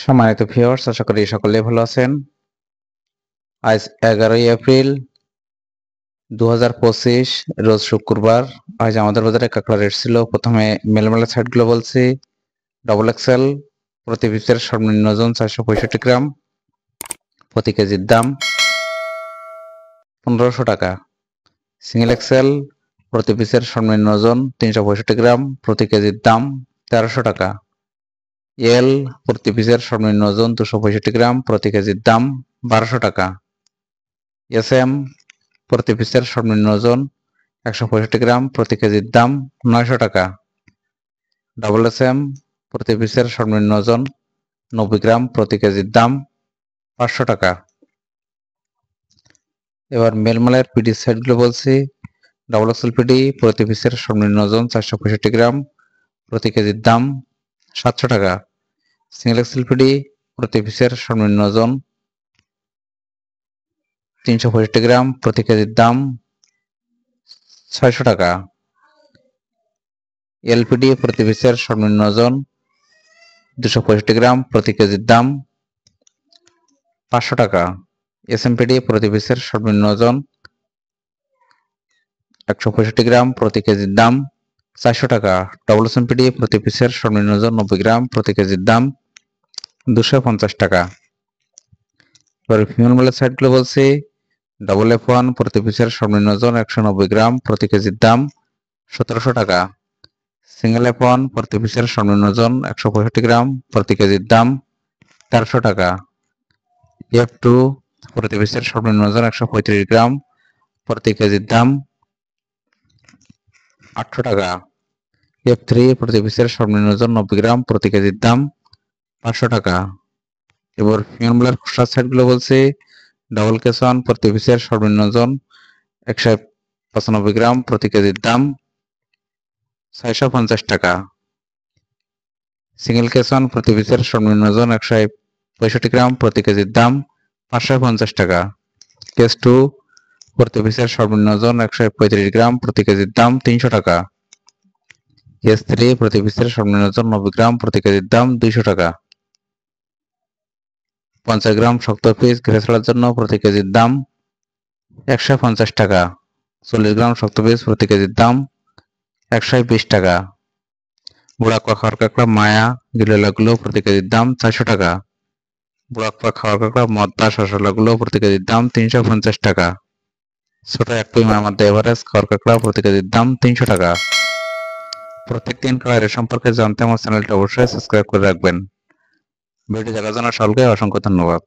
সম্মানিত ভিউয়ার্স, আশা করি সকলেই ভালো আছেন। আজ 11ই এপ্রিল 2025 রোজ শুক্রবার। আজ আমাদের বাজারে কাঁকড়া রেট ছিল, প্রথমে মেলমেলা সাইটগুলো বলছি। ডবল এক্সেল প্রতি পিসের সর্বনিম্ন ওজন 465 গ্রাম, প্রতি কেজির দাম 1500 টাকা। সিঙ্গেল এক্সেল প্রতি পিসের সর্বনিম্ন ওজন 365 গ্রাম, প্রতি কেজির দাম 1300 টাকা। এল প্রতি পিসের সর্বনিম্ন ওজন 265 গ্রাম, প্রতি কেজির দাম 1200 টাকা। এস এম প্রতি পিসের সর্বনিম্ন ওজন 165 গ্রাম, প্রতি কেজির দাম 900 টাকা। ডাবল এস এম প্রতি পিসের সর্বনিম্ন ওজন 90 গ্রাম, প্রতি কেজির দাম 500 টাকা। এবার মেলমালের পিডি সেটগুলো বলছি। ডাবল এক্সেল পিডি প্রতি পিসের সর্বনিম্ন ওজন 465 গ্রাম, প্রতি কেজির দাম 700 টাকা। সিঙ্গেল এক্সেল পিডি প্রতি পিসের সর্বনিম্ন ওজন 365 গ্রাম, প্রতি কেজির দাম 600 টাকা। এলপিডি প্রতি পিসের সর্বনিম্ন ওজন 265 গ্রাম, প্রতি কেজির দাম 500 টাকা। এসএমপিডি প্রতি পিসের সর্বনিম্ন ওজন 165 গ্রাম, প্রতি কেজির দাম 400 টাকা। ডবল এসএমপিডি প্রতি পিসের সর্বনিম্ন ওজন 90 গ্রাম, প্রতি কেজির দাম 250 টাকা। এবার ফিমেল মেলের সাইডগুলো বলছি। ডাবল F1 প্রতি পিসের সর্বনিম্ন ওজন 190 গ্রাম, প্রতি কেজির দাম 1700 টাকা। সিঙ্গেল F1 প্রতি পিসের সর্বনিম্ন ওজন 165 গ্রাম, প্রতি কেজির দাম 1300 টাকা। F2 প্রতি পিসের সর্বনিম্ন ওজন 135 গ্রাম, প্রতি কেজির দাম 800 টাকা। F3 প্রতি পিসের সর্বনিম্ন ওজন 90 গ্রাম, প্রতি কেজির দাম 500 টাকা। এবার ফিমেল মেলের খুচরা সাইডগুলো বলছি। ডাবল কেস1 প্রতি পিসের সর্বনিম্ন ওজন 195 গ্রাম, প্রতি কেজির দাম 650 টাকা। সিঙ্গেল কেস1 প্রতি পিসের সর্বনিম্ন ওজন 165 গ্রাম, প্রতি কেজির দাম 550 টাকা। কেস2 প্রতি পিসের সর্বনিম্ন ওজন 135 গ্রাম, প্রতি কেজির দাম 300 টাকা। কেস3 প্রতি পিসের সর্বনিম্ন ওজন 90 গ্রাম, প্রতি কেজির দাম 200 টাকা। 50 গ্রাম শক্ত পিস ঘিরে ছাড়ার জন্য প্রতি কেজির দাম 150 টাকা। 40 গ্রাম শক্ত পিস প্রতি কেজির দাম 120 টাকা। বুড়াকুয়া খাওয়ার কাঁকড়া মায়া গিলেলাগুলো প্রতি কেজির দাম 400 টাকা। বুড়াকুয়া খাওয়ার কাঁকড়া মদ্দা শশালাগুলো প্রতি কেজির দাম 350 টাকা। ছোট এক পরিমাণ মধ্যে এভারেজ খাওয়ার কাঁকড়া প্রতি কেজির দাম 300 টাকা। প্রত্যেক দিন কাঁকড়া সম্পর্কে জানতে আমার চ্যানেলটি অবশ্যই সাবস্ক্রাইব করে রাখবেন। ভিডিও দেখার জন্য সকলকে অসংখ্য ধন্যবাদ।